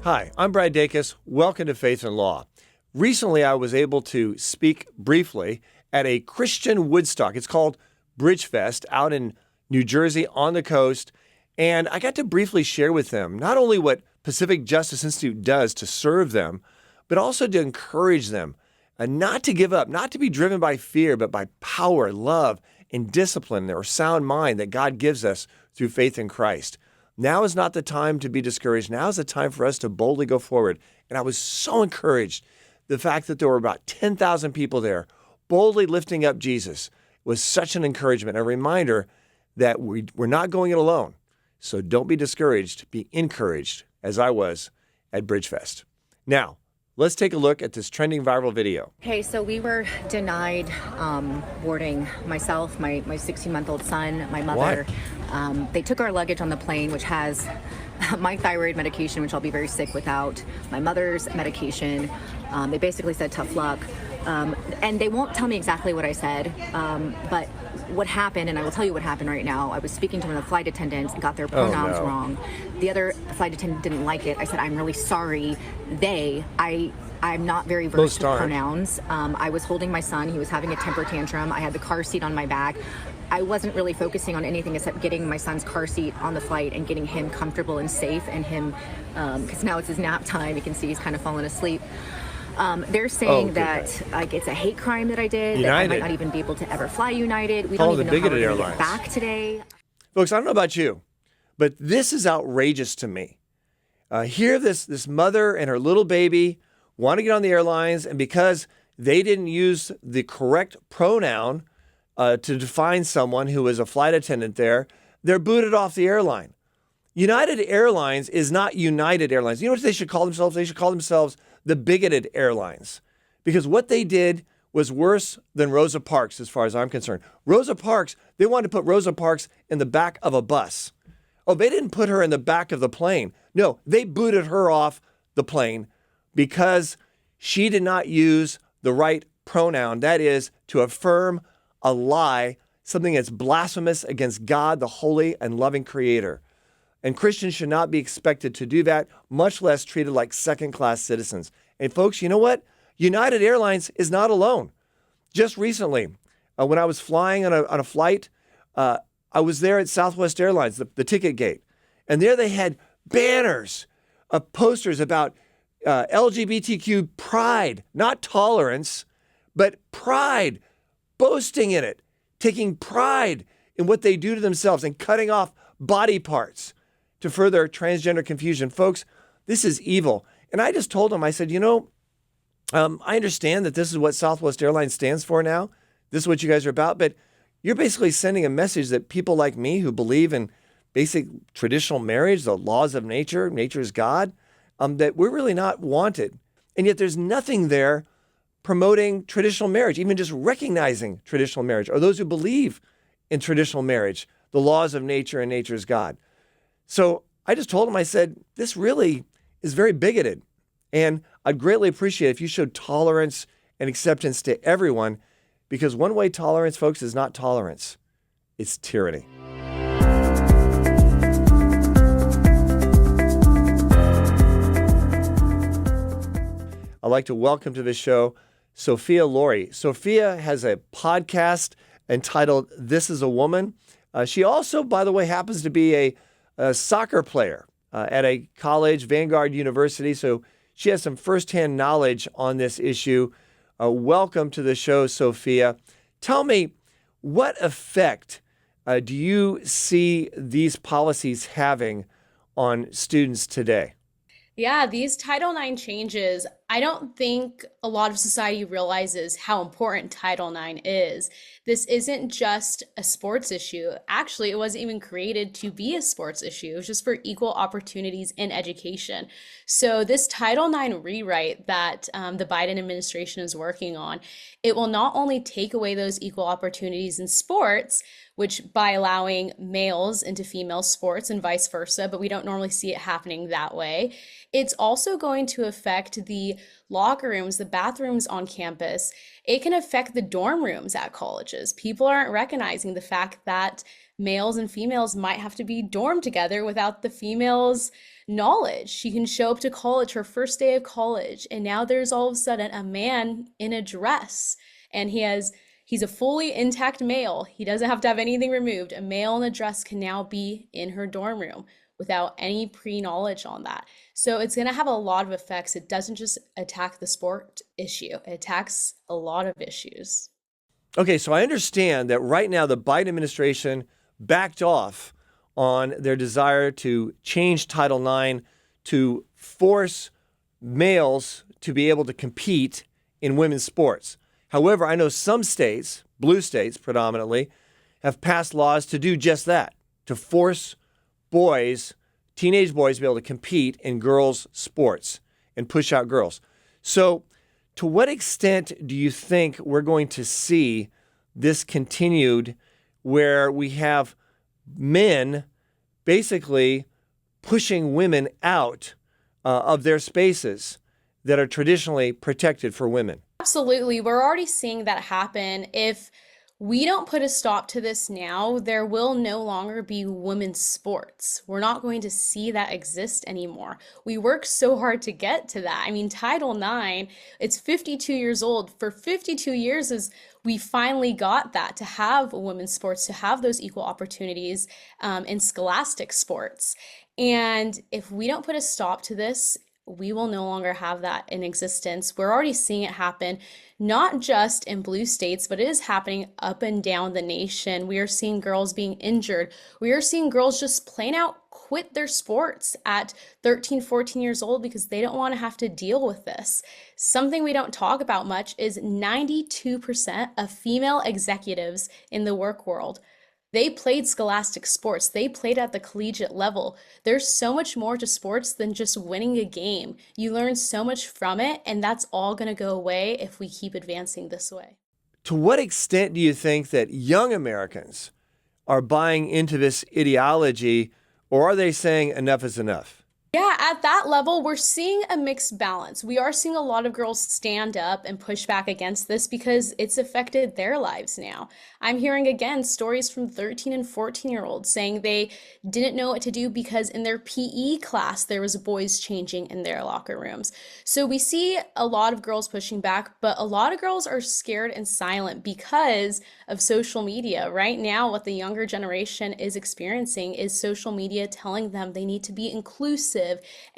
Hi, I'm Brad Dacus. Welcome to Faith and Law. Recently, I was able to speak briefly at a Christian Woodstock. It's called Bridge Fest out in New Jersey on the coast. And I got to briefly share with them not only what Pacific Justice Institute does to serve them, but also to encourage them not to give up, not to be driven by fear, but by power, love, and discipline or sound mind that God gives us through faith in Christ. Now is not the time to be discouraged. Now is the time for us to boldly go forward. And I was so encouraged. The fact that there were about 10,000 people there boldly lifting up Jesus was such an encouragement, a reminder that we're not going it alone. So don't be discouraged, be encouraged, as I was at Bridgefest. Now, let's take a look at this trending viral video. Okay, so we were denied boarding, myself, my 16-month-old son, my mother. They took our luggage on the plane, which has my thyroid medication, which I'll be very sick without, my mother's medication. They basically said tough luck. And they won't tell me exactly what I said, but what happened, and I will tell you what happened right now. I was speaking to one of the flight attendants, got their pronouns wrong. The other flight attendant didn't like it. I said, I'm really sorry. I'm not very versed with pronouns. I was holding my son. He was having a temper tantrum. I had the car seat on my back. I wasn't really focusing on anything except getting my son's car seat on the flight and getting him comfortable and safe, and him, because now it's his nap time. You can see he's kind of falling asleep. They're saying that like it's a hate crime that I did, United. that I might not even be able to ever fly United. We don't even know how we're going to get back today. Folks, I don't know about you, but this is outrageous to me. Here this mother and her little baby want to get on the airlines, and because they didn't use the correct pronoun to define someone who was a flight attendant there, they're booted off the airline. United Airlines is not United Airlines. You know what they should call themselves? They should call themselves the Bigoted Airlines, because what they did was worse than Rosa Parks as far as I'm concerned. Rosa Parks, they wanted to put Rosa Parks in the back of a bus. Oh, they didn't put her in the back of the plane. No, they booted her off the plane because she did not use the right pronoun. That is to affirm a lie, something that's blasphemous against God, the holy and loving Creator. And Christians should not be expected to do that, much less treated like second-class citizens. And folks, you know what? United Airlines is not alone. Just recently, when I was flying on a flight, I was there at Southwest Airlines, the ticket gate. And there they had banners, posters about LGBTQ pride, not tolerance, but pride, boasting in it, taking pride in what they do to themselves and cutting off body parts to further transgender confusion. Folks, this is evil. And I just told them, I said, I understand that this is what Southwest Airlines stands for now. This is what you guys are about. But you're basically sending a message that people like me who believe in basic traditional marriage, the laws of nature, nature is God, that we're really not wanted. And yet there's nothing there promoting traditional marriage, even just recognizing traditional marriage, or those who believe in traditional marriage, the laws of nature and nature is God. So I just told him, I said, this really is very bigoted. And I'd greatly appreciate it if you showed tolerance and acceptance to everyone, because one-way tolerance, folks, is not tolerance. It's tyranny. I'd like to welcome to the show Sophia Laurie. Sophia has a podcast entitled This Is a Woman. She also, by the way, happens to be a soccer player at a college, Vanguard University. So she has some firsthand knowledge on this issue. Welcome to the show, Sophia. Tell me, what effect do you see these policies having on students today? Yeah, these Title IX changes, I don't think a lot of society realizes how important Title IX is. This isn't just a sports issue. Actually, it wasn't even created to be a sports issue. It was just for equal opportunities in education. So this Title IX rewrite that the Biden administration is working on, it will not only take away those equal opportunities in sports, which by allowing males into female sports and vice versa, but we don't normally see it happening that way. It's also going to affect the locker rooms, the bathrooms on campus. It can affect the dorm rooms at colleges. People aren't recognizing the fact that males and females might have to be dormed together without the female's knowledge. She can show up to college, her first day of college, and now there's all of a sudden a man in a dress, and he's a fully intact male. He doesn't have to have anything removed. A male in a dress can now be in her dorm room without any pre-knowledge on that. So it's going to have a lot of effects. It doesn't just attack the sport issue. It attacks a lot of issues. Okay, so I understand that right now the Biden administration backed off on their desire to change Title IX to force males to be able to compete in women's sports. However, I know some states, blue states predominantly, have passed laws to do just that, to force boys, teenage boys, to be able to compete in girls' sports and push out girls. So to what extent do you think we're going to see this continued where we have men basically pushing women out of their spaces that are traditionally protected for women? Absolutely. We're already seeing that happen. If we don't put a stop to this now, there will no longer be women's sports. We're not going to see that exist anymore. We worked so hard to get to that. I mean, Title IX, it's 52 years old. For 52 years is we finally got that, to have women's sports, to have those equal opportunities in scholastic sports. And if we don't put a stop to this, we will no longer have that in existence. We're already seeing it happen, not just in blue states, but it is happening up and down the nation. We are seeing girls being injured. We are seeing girls just plain out quit their sports at 13, 14 years old because they don't want to have to deal with this. Something we don't talk about much is 92% of female executives in the work world, they played scholastic sports. They played at the collegiate level. There's so much more to sports than just winning a game. You learn so much from it, and that's all going to go away if we keep advancing this way. To what extent do you think that young Americans are buying into this ideology, or are they saying enough is enough? Yeah, at that level, we're seeing a mixed balance. We are seeing a lot of girls stand up and push back against this because it's affected their lives now. I'm hearing again stories from 13 and 14-year-olds saying they didn't know what to do because in their PE class, there was boys changing in their locker rooms. So we see a lot of girls pushing back, but a lot of girls are scared and silent because of social media. Right now, what the younger generation is experiencing is social media telling them they need to be inclusive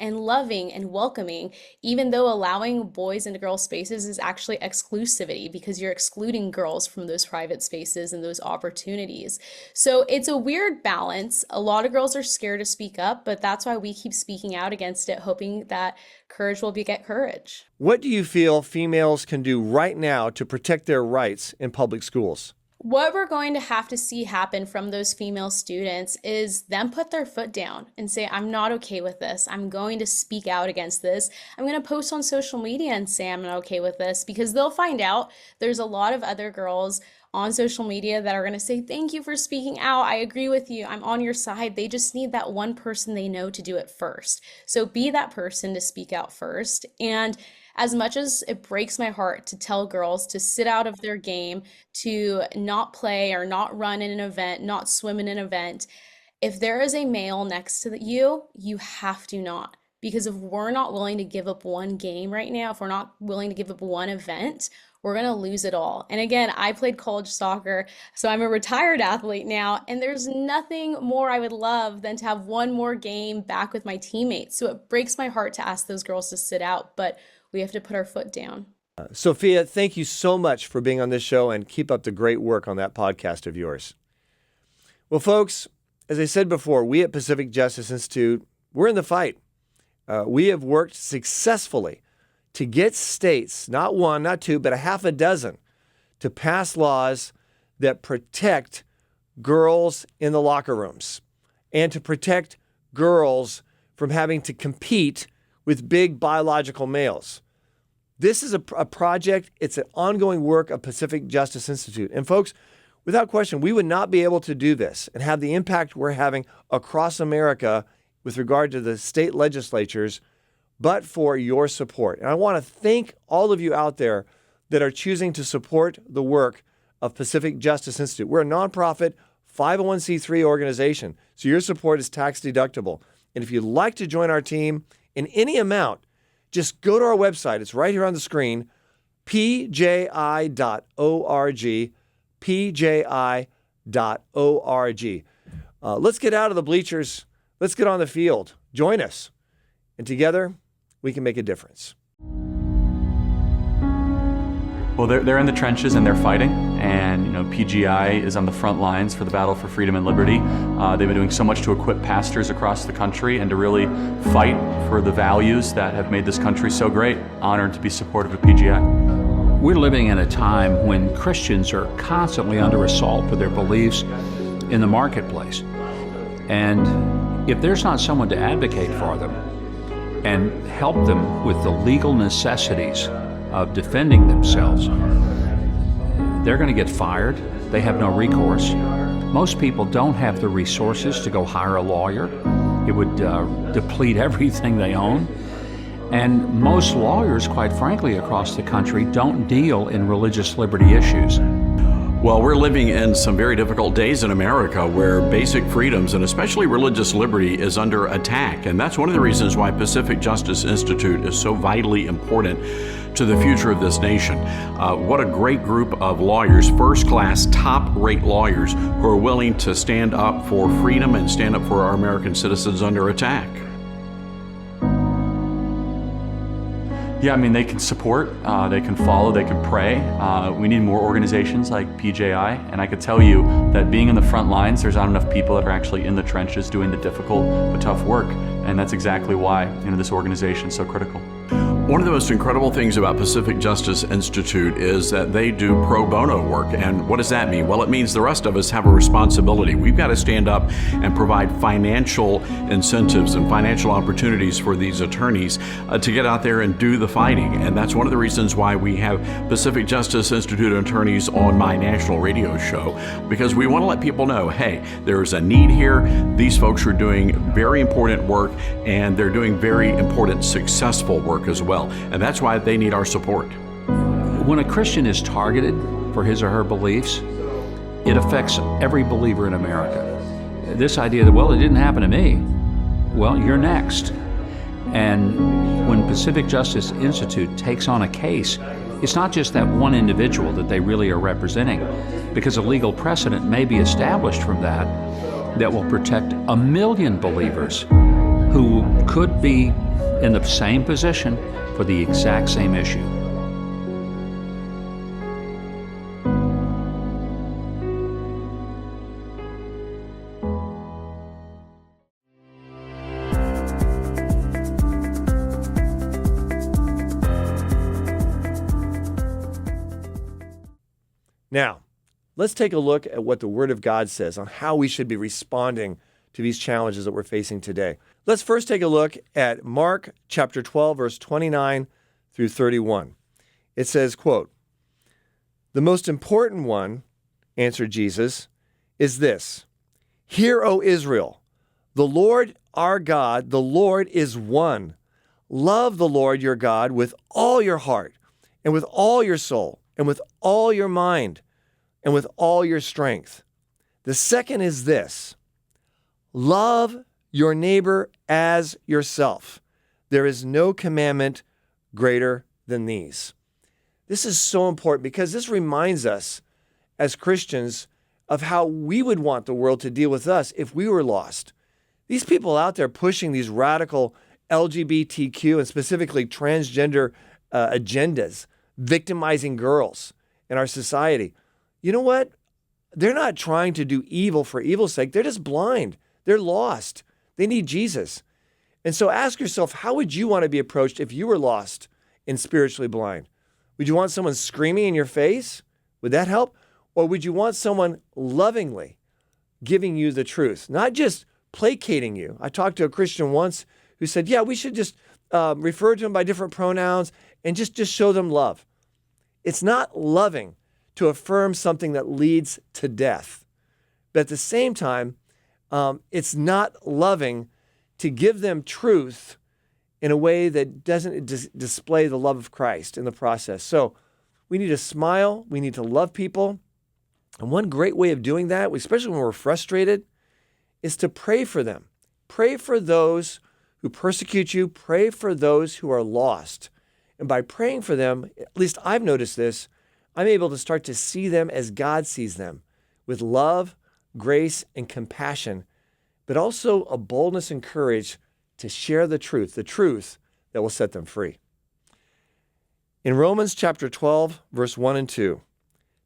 and loving and welcoming, even though allowing boys into girls' spaces is actually exclusivity because you're excluding girls from those private spaces and those opportunities. So it's a weird balance. A lot of girls are scared to speak up, but that's why we keep speaking out against it, hoping that courage will beget courage. What do you feel females can do right now to protect their rights in public schools? What we're going to have to see happen from those female students is them put their foot down and say, I'm not okay with this. I'm going to speak out against this. I'm going to post on social media and say I'm not okay with this, because they'll find out there's a lot of other girls on social media that are going to say, thank you for speaking out. I agree with you. I'm on your side. They just need that one person they know to do it first. So be that person to speak out first. And as much as it breaks my heart to tell girls to sit out of their game, to not play or not run in an event, not swim in an event, if there is a male next to you, you have to not. Because if we're not willing to give up one game right now, if we're not willing to give up one event, we're going to lose it all. And again, I played college soccer, so I'm a retired athlete now, and there's nothing more I would love than to have one more game back with my teammates. So it breaks my heart to ask those girls to sit out, but we have to put our foot down. Sophia, thank you so much for being on this show, and keep up the great work on that podcast of yours. Well, folks, as I said before, we at Pacific Justice Institute, we're in the fight. We have worked successfully to get states, not one, not two, but a half a dozen, to pass laws that protect girls in the locker rooms and to protect girls from having to compete with big biological males. This is a project, it's an ongoing work of Pacific Justice Institute. And folks, without question, we would not be able to do this and have the impact we're having across America with regard to the state legislatures but for your support. And I want to thank all of you out there that are choosing to support the work of Pacific Justice Institute. We're a nonprofit 501c3 organization, so your support is tax deductible. And if you'd like to join our team in any amount, just go to our website. It's right here on the screen, pji.org, pji.org. Let's get out of the bleachers. Let's get on the field. Join us. And together, we can make a difference. Well, they're in the trenches and they're fighting, and PGI is on the front lines for the battle for freedom and liberty. They've been doing so much to equip pastors across the country and to really fight for the values that have made this country so great. Honored to be supportive of PGI. We're living in a time when Christians are constantly under assault for their beliefs in the marketplace. And if there's not someone to advocate for them and help them with the legal necessities of defending themselves, they're going to get fired. They have no recourse. Most people don't have the resources to go hire a lawyer. It would deplete everything they own. And most lawyers, quite frankly, across the country don't deal in religious liberty issues. Well, we're living in some very difficult days in America where basic freedoms and especially religious liberty is under attack. And that's one of the reasons why Pacific Justice Institute is so vitally important to the future of this nation. What a great group of lawyers, first-class, top-rate lawyers who are willing to stand up for freedom and stand up for our American citizens under attack. Yeah, they can support, they can follow, they can pray. We need more organizations like PJI, and I could tell you that being in the front lines, there's not enough people that are actually in the trenches doing the difficult but tough work, and that's exactly why this organization is so critical. One of the most incredible things about Pacific Justice Institute is that they do pro bono work. And what does that mean? Well, it means the rest of us have a responsibility. We've got to stand up and provide financial incentives and financial opportunities for these attorneys to get out there and do the fighting. And that's one of the reasons why we have Pacific Justice Institute attorneys on my national radio show, because we want to let people know, hey, there's a need here. These folks are doing very important work, and they're doing very important, successful work as well. And that's why they need our support. When a Christian is targeted for his or her beliefs, it affects every believer in America. This idea that, well, it didn't happen to me, well, you're next. And when Pacific Justice Institute takes on a case, it's not just that one individual that they really are representing, because a legal precedent may be established from that will protect 1 million believers who could be in the same position for the exact same issue. Now, let's take a look at what the Word of God says on how we should be responding to these challenges that we're facing today. Let's first take a look at Mark chapter 12, verse 29 through 31. It says, quote, "The most important one," answered Jesus, "is this: Hear, O Israel, the Lord our God, the Lord is one. Love the Lord your God with all your heart, and with all your soul, and with all your mind, and with all your strength. The second is this: love your neighbor as yourself. There is no commandment greater than these." This is so important because this reminds us as Christians of how we would want the world to deal with us if we were lost. These people out there pushing these radical LGBTQ and specifically transgender agendas, victimizing girls in our society. You know what? They're not trying to do evil for evil's sake. They're just blind. They're lost. They need Jesus. And so ask yourself, how would you want to be approached if you were lost and spiritually blind? Would you want someone screaming in your face? Would that help? Or would you want someone lovingly giving you the truth, not just placating you? I talked to a Christian once who said, yeah, we should just refer to them by different pronouns and just show them love. It's not loving to affirm something that leads to death. But at the same time, it's not loving to give them truth in a way that doesn't display the love of Christ in the process. So we need to smile. We need to love people. And one great way of doing that, especially when we're frustrated, is to pray for them. Pray for those who persecute you. Pray for those who are lost. And by praying for them, at least I've noticed this, I'm able to start to see them as God sees them, with love, grace, and compassion, but also a boldness and courage to share the truth that will set them free. In Romans chapter 12, verse 1 and 2,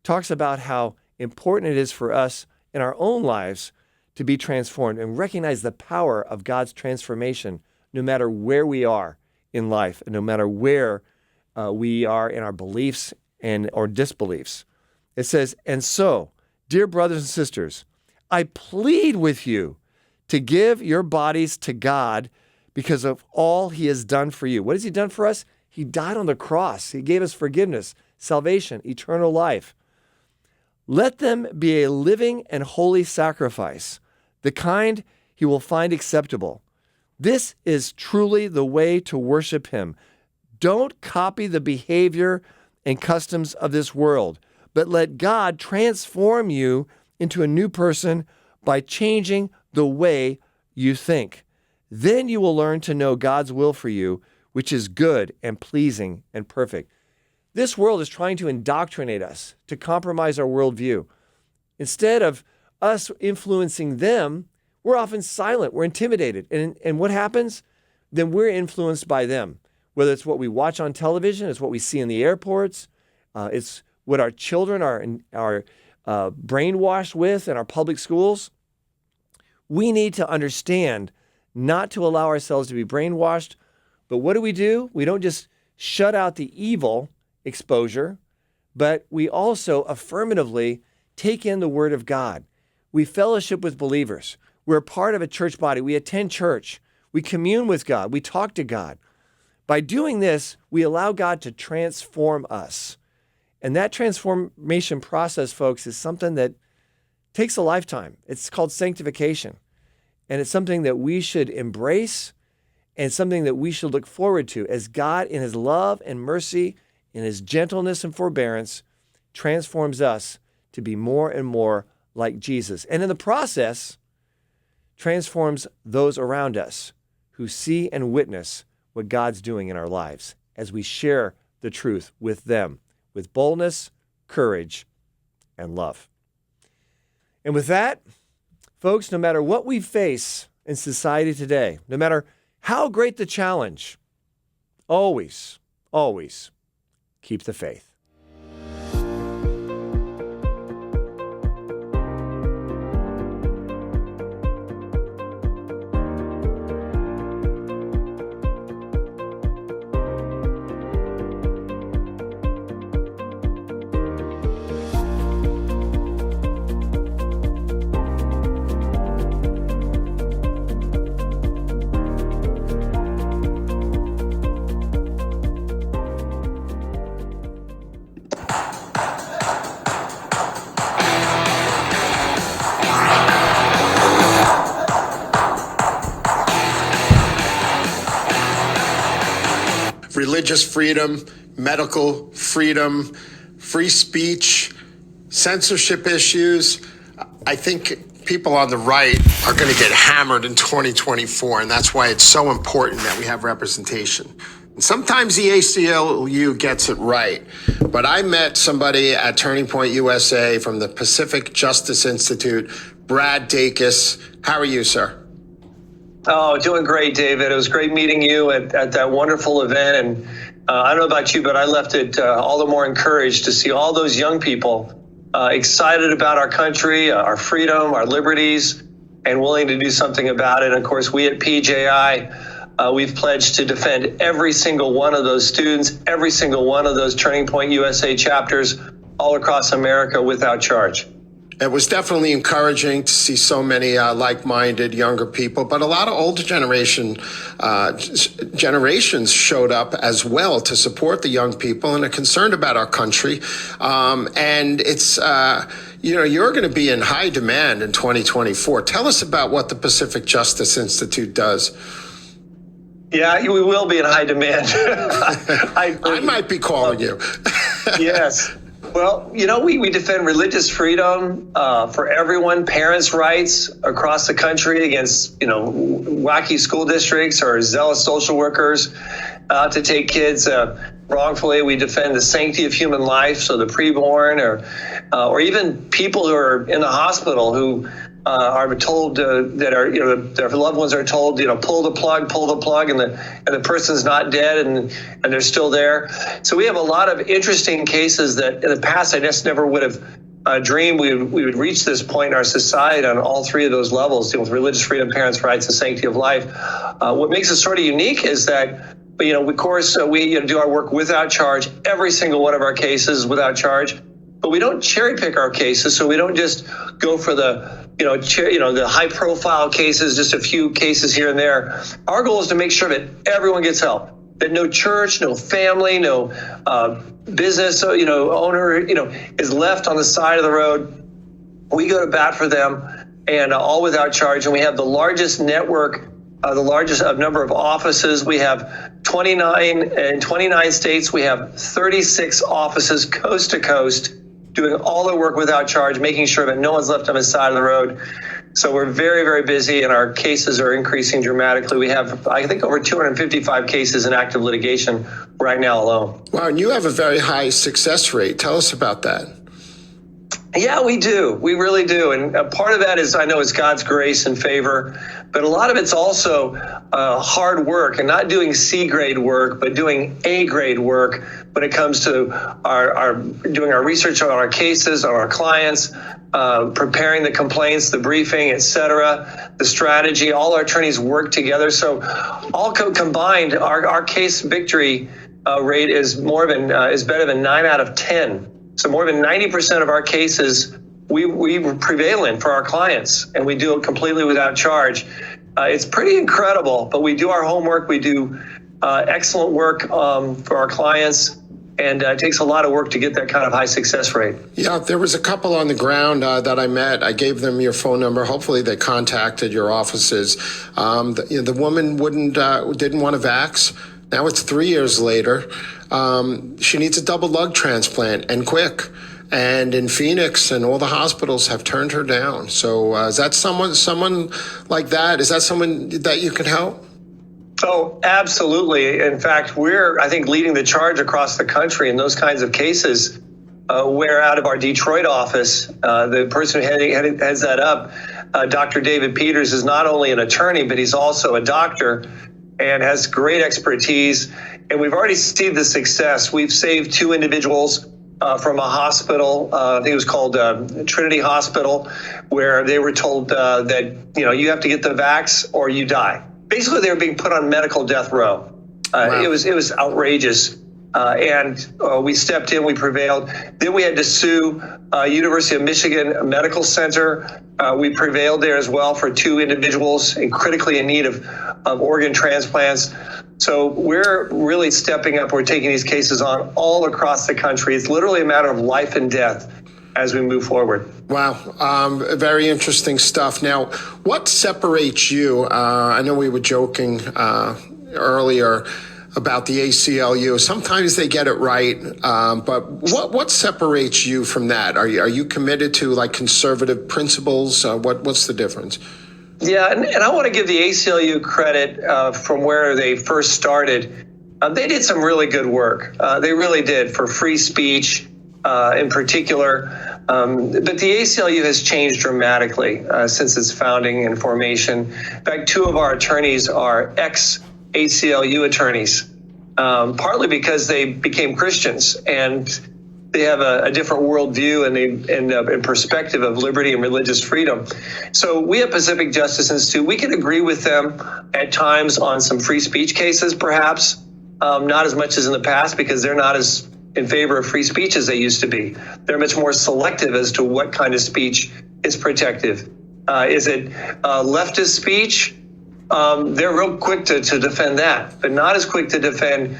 talks about how important it is for us in our own lives to be transformed and recognize the power of God's transformation no matter where we are in life and no matter where we are in our beliefs and or disbeliefs. It says, "And so, dear brothers and sisters, I plead with you to give your bodies to God because of all he has done for you." What has he done for us? He died on the cross. He gave us forgiveness, salvation, eternal life. "Let them be a living and holy sacrifice, the kind he will find acceptable. This is truly the way to worship him. Don't copy the behavior and customs of this world, but let God transform you into a new person by changing the way you think. Then you will learn to know God's will for you, which is good and pleasing and perfect." This world is trying to indoctrinate us, to compromise our worldview. Instead of us influencing them, we're often silent, we're intimidated. And what happens? Then we're influenced by them. Whether it's what we watch on television, it's what we see in the airports, it's what our children are brainwashed with in our public schools. We need to understand not to allow ourselves to be brainwashed. But what do? We don't just shut out the evil exposure, but we also affirmatively take in the Word of God. We fellowship with believers. We're part of a church body. We attend church. We commune with God. We talk to God. By doing this, we allow God to transform us. And that transformation process, folks, is something that takes a lifetime. It's called sanctification. And it's something that we should embrace and something that we should look forward to as God, in his love and mercy, in his gentleness and forbearance, transforms us to be more and more like Jesus. And in the process, transforms those around us who see and witness what God's doing in our lives as we share the truth with them with boldness, courage, and love. And with that, folks, no matter what we face in society today, no matter how great the challenge, always, always keep the faith. Religious freedom, medical freedom, free speech, censorship issues. I think people on the right are going to get hammered in 2024, and that's why it's so important that we have representation. And sometimes the ACLU gets it right, but I met somebody at Turning Point USA from the Pacific Justice Institute, Brad Dacus. How are you, sir? Oh, doing great, David. It was great meeting you at that wonderful event. And I don't know about you, but I left it all the more encouraged to see all those young people excited about our country, our freedom, our liberties, and willing to do something about it. And of course, we at PJI, we've pledged to defend every single one of those students, every single one of those Turning Point USA chapters all across America without charge. It was definitely encouraging to see so many like-minded younger people, but a lot of older generations showed up as well to support the young people and are concerned about our country. And it's, you're going to be in high demand in 2024. Tell us about what the Pacific Justice Institute does. Yeah, we will be in high demand. I might be calling you. Yes. Well, we defend religious freedom for everyone, parents' rights across the country against, wacky school districts or zealous social workers to take kids wrongfully. We defend the sanctity of human life, so the preborn or even people who are in the hospital who are told that their loved ones are told, pull the plug, and the person's not dead and they're still there. So we have a lot of interesting cases that in the past I just never would have dreamed we would reach this point in our society on all three of those levels, with religious freedom, parents' rights, and sanctity of life. What makes us sort of unique is that, of course, we do our work without charge. Every single one of our cases without charge. But we don't cherry pick our cases, so we don't just go for the high profile cases, just a few cases here and there. Our goal is to make sure that everyone gets help, that no church, no family, no business, owner, is left on the side of the road. We go to bat for them, and all without charge. And we have the largest network, the largest number of offices. We have 29 in 29 states. We have 36 offices coast to coast, doing all the work without charge, making sure that no one's left on the side of the road. So we're very, very busy, and our cases are increasing dramatically. We have, I think, over 255 cases in active litigation right now alone. Wow, and you have a very high success rate. Tell us about that. Yeah, we do. We really do. And part of that is, I know, it's God's grace and favor, but a lot of it's also hard work, and not doing C-grade work, but doing A-grade work when it comes to our doing our research on our cases, on our clients, preparing the complaints, the briefing, et cetera, the strategy. All our attorneys work together. So all combined, our case victory rate is better than 9 out of 10. So more than 90% of our cases we prevail in for our clients, and we do it completely without charge. It's pretty incredible, but we do our homework. We do excellent work for our clients, and it takes a lot of work to get that kind of high success rate. Yeah, there was a couple on the ground that I met. I gave them your phone number. Hopefully they contacted your offices. The woman didn't want to vax. Now it's 3 years later. She needs a double lung transplant, and quick. And in Phoenix, and all the hospitals have turned her down. So is that someone like that? Is that someone that you can help? Oh, absolutely. In fact, we're, I think, leading the charge across the country in those kinds of cases. Where out of our Detroit office, the person who heads that up, Dr. David Peters, is not only an attorney, but he's also a doctor and has great expertise. And we've already seen the success. We've saved 2 individuals from a hospital, I think it was called Trinity Hospital, where they were told that, you have to get the vax or you die. Basically, they were being put on medical death row. Wow. It was outrageous. And we stepped in, we prevailed. Then we had to sue University of Michigan Medical Center. We prevailed there as well for 2 individuals critically in need of organ transplants. So we're really stepping up. We're taking these cases on all across the country. It's literally a matter of life and death as we move forward. Wow. Very interesting stuff. Now, what separates you? I know we were joking earlier about the ACLU. Sometimes they get it right, but what separates you from that? Are you committed to like conservative principles? What's the difference? Yeah, and I want to give the ACLU credit from where they first started. They did some really good work. They really did, for free speech in particular. But the ACLU has changed dramatically since its founding and formation. In fact, 2 of our attorneys are ex-ACLU attorneys, partly because they became Christians and they have a different worldview and perspective of liberty and religious freedom. So we at Pacific Justice Institute, we can agree with them at times on some free speech cases, perhaps, not as much as in the past, because they're not as in favor of free speech as they used to be. They're much more selective as to what kind of speech is protective. Is it leftist speech? They're real quick to defend that, but not as quick to defend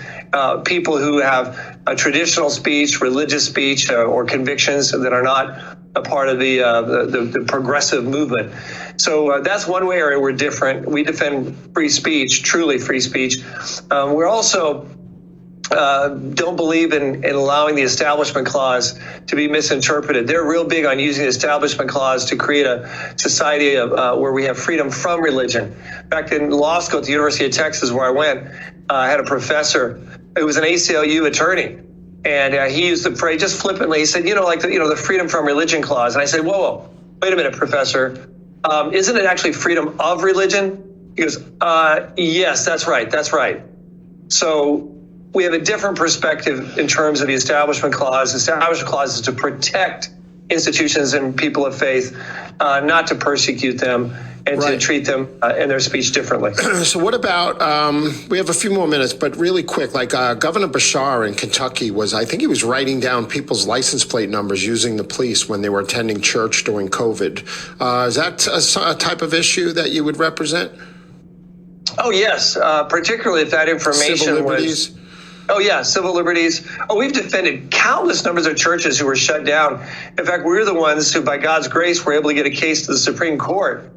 people who have a traditional speech, religious speech, or convictions that are not a part of the progressive movement. So that's one way area we're different. We defend free speech, truly free speech. We're also don't believe in allowing the Establishment Clause to be misinterpreted. They're real big on using the Establishment Clause to create a society where we have freedom from religion. Back in law school at the University of Texas, where I went, I had a professor who was an ACLU attorney. And he used the phrase just flippantly. He said, the freedom from religion clause. And I said, whoa, wait a minute, professor. Isn't it actually freedom of religion? He goes, yes, that's right. So we have a different perspective in terms of the Establishment Clause. The Establishment Clause is to protect institutions and people of faith, not to persecute them and to treat them and their speech differently. So what about, we have a few more minutes, but really quick, like Governor Bashar in Kentucky I think he was writing down people's license plate numbers using the police when they were attending church during COVID. Is that a type of issue that you would represent? Oh, yes, particularly if that information Civil liberties? Oh, yeah, civil liberties. Oh, we've defended countless numbers of churches who were shut down. In fact, we're the ones who, by God's grace, were able to get a case to the Supreme Court.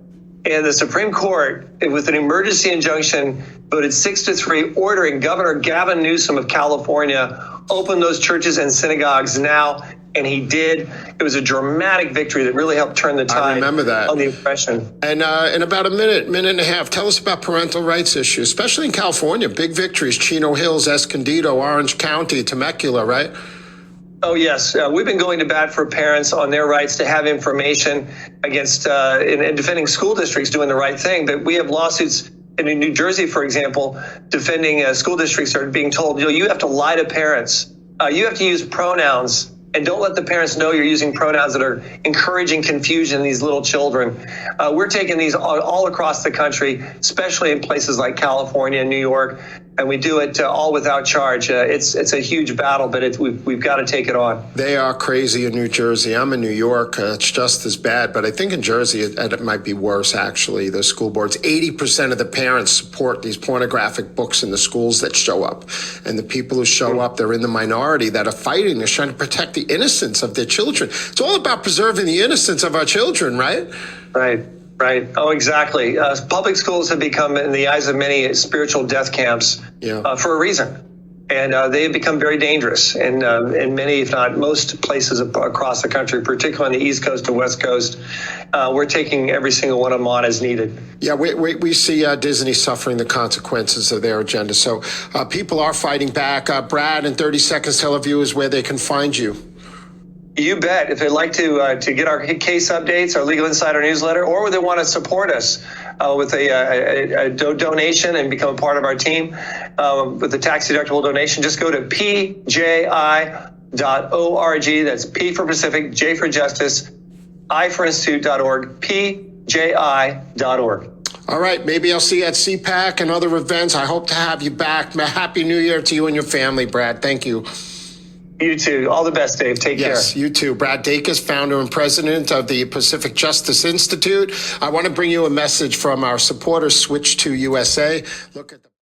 And the Supreme Court, with an emergency injunction, voted 6-3, ordering Governor Gavin Newsom of California open those churches and synagogues now. And he did. It was a dramatic victory that really helped turn the tide. I remember that. On the oppression. And in about a minute and a half, tell us about parental rights issues, especially in California. Big victories, Chino Hills, Escondido, Orange County, Temecula, right? Oh, yes. We've been going to bat for parents on their rights to have information against in defending school districts doing the right thing. But we have lawsuits in New Jersey, for example, defending school districts are being told, you have to lie to parents. You have to use pronouns. And don't let the parents know you're using pronouns that are encouraging confusion in these little children. We're taking these all across the country, especially in places like California and New York, and we do it all without charge. It's a huge battle, but we've got to take it on. They are crazy in New Jersey. I'm in New York. It's just as bad, but I think in Jersey it might be worse, actually. The school boards, 80% of the parents support these pornographic books in the schools that show up. And the people who show up, they're in the minority that are fighting. They're trying to protect the innocence of their children. It's all about preserving the innocence of our children, right? Right. Oh, exactly. Public schools have become, in the eyes of many, spiritual death camps for a reason. And they have become very dangerous in many, if not most places across the country, particularly on the East Coast and West Coast. We're taking every single one of them on as needed. Yeah, we see Disney suffering the consequences of their agenda. So people are fighting back. Brad, in 30 seconds, tell our viewers where they can find you. You bet. If they'd like to get our case updates, our Legal Insider newsletter, or they want to support us with a donation and become a part of our team with a tax-deductible donation, just go to pji.org. That's P for Pacific, J for Justice, I for Institute.org, pji.org. All right. Maybe I'll see you at CPAC and other events. I hope to have you back. Happy New Year to you and your family, Brad. Thank you. You too. All the best, Dave. Take care. Yes, you too. Brad Dacus, founder and president of the Pacific Justice Institute. I want to bring you a message from our supporters, Switch to USA. Look at the